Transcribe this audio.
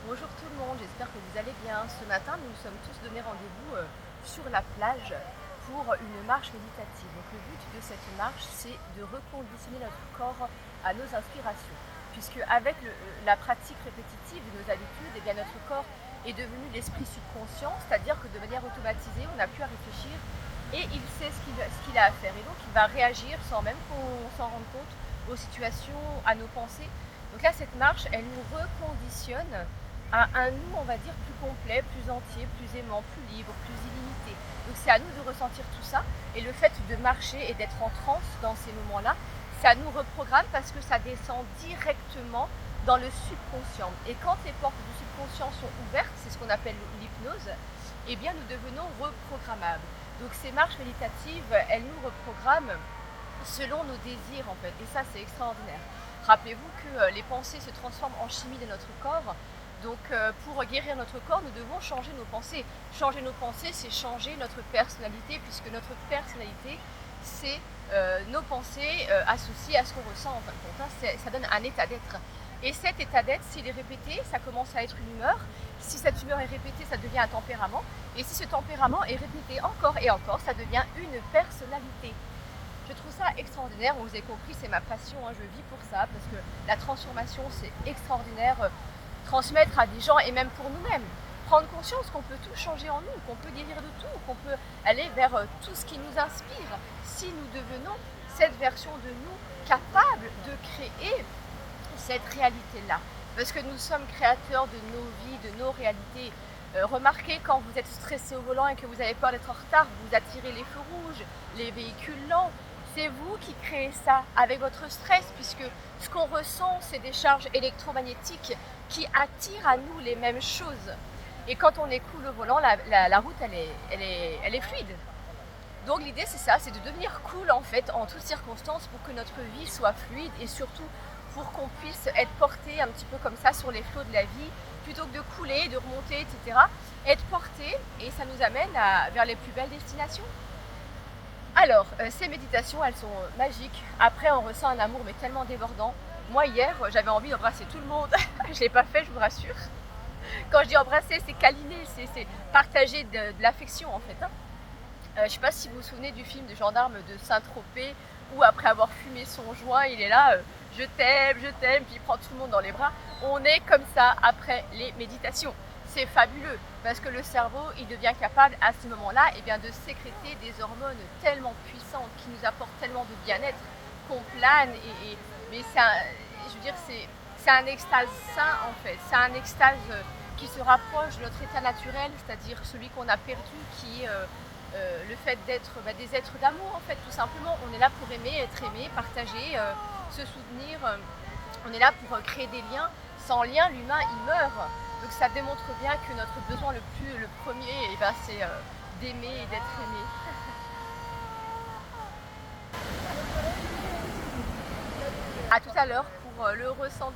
Bonjour tout le monde, j'espère que vous allez bien. Ce matin, nous nous sommes tous donné rendez-vous sur la plage pour une marche méditative. Donc le but de cette marche, c'est de reconditionner notre corps à nos inspirations. Puisque avec la pratique répétitive de nos habitudes, eh bien, notre corps est devenu l'esprit subconscient, c'est-à-dire que de manière automatisée, on n'a plus à réfléchir et il sait ce qu'il a à faire. Et donc il va réagir sans même qu'on s'en rende compte aux situations, à nos pensées. Donc là, cette marche, elle nous reconditionne à un nous, on va dire, plus complet, plus entier, plus aimant, plus libre, plus illimité. Donc c'est à nous de ressentir tout ça. Et le fait de marcher et d'être en transe dans ces moments-là, ça nous reprogramme parce que ça descend directement dans le subconscient. Et quand les portes du subconscient sont ouvertes, c'est ce qu'on appelle l'hypnose, eh bien nous devenons reprogrammables. Donc ces marches méditatives, elles nous reprogramment selon nos désirs en fait. Et ça, c'est extraordinaire. Rappelez-vous que les pensées se transforment en chimie de notre corps. Donc pour guérir notre corps, nous devons changer nos pensées. Changer nos pensées, c'est changer notre personnalité, puisque notre personnalité, c'est nos pensées associées à ce qu'on ressent en fin de compte. Ça donne un état d'être. Et cet état d'être, s'il est répété, ça commence à être une humeur. Si cette humeur est répétée, ça devient un tempérament. Et si ce tempérament est répété encore et encore, ça devient une personnalité. Je trouve ça extraordinaire, vous avez compris, c'est ma passion, hein, je vis pour ça, parce que la transformation, c'est extraordinaire. Transmettre à des gens et même pour nous-mêmes. Prendre conscience qu'on peut tout changer en nous, qu'on peut guérir de tout, qu'on peut aller vers tout ce qui nous inspire si nous devenons cette version de nous capable de créer cette réalité-là. Parce que nous sommes créateurs de nos vies, de nos réalités. Remarquez quand vous êtes stressé au volant et que vous avez peur d'être en retard, vous attirez les feux rouges, les véhicules lents. C'est vous qui créez ça avec votre stress, puisque ce qu'on ressent, c'est des charges électromagnétiques qui attirent à nous les mêmes choses. Et quand on est cool au volant, la route, elle est fluide. Donc l'idée, c'est ça, c'est de devenir cool en fait, en toutes circonstances, pour que notre vie soit fluide et surtout pour qu'on puisse être porté un petit peu comme ça sur les flots de la vie, plutôt que de couler, de remonter, etc. Être porté, et ça nous amène vers les plus belles destinations. Alors, ces méditations, elles sont magiques. Après, on ressent un amour mais tellement débordant. Moi, hier, j'avais envie d'embrasser tout le monde. Je ne l'ai pas fait, je vous rassure. Quand je dis embrasser, c'est câliner, c'est partager de l'affection, en fait. Je ne sais pas si vous vous souvenez du film de Gendarme de Saint-Tropez, où après avoir fumé son joint, il est là, je t'aime, puis il prend tout le monde dans les bras. On est comme ça après les méditations. C'est fabuleux parce que le cerveau, il devient capable à ce moment-là de sécréter des hormones tellement puissantes qui nous apportent tellement de bien-être qu'on plane. Mais c'est un extase sain en fait. C'est un extase qui se rapproche de notre état naturel, c'est-à-dire celui qu'on a perdu, qui est le fait d'être des êtres d'amour en fait, tout simplement. On est là pour aimer, être aimé, partager, se soutenir. On est là pour créer des liens. Sans lien, l'humain, il meurt. Donc ça démontre bien que notre besoin le premier, c'est d'aimer et d'être aimé. À tout à l'heure pour le ressenti.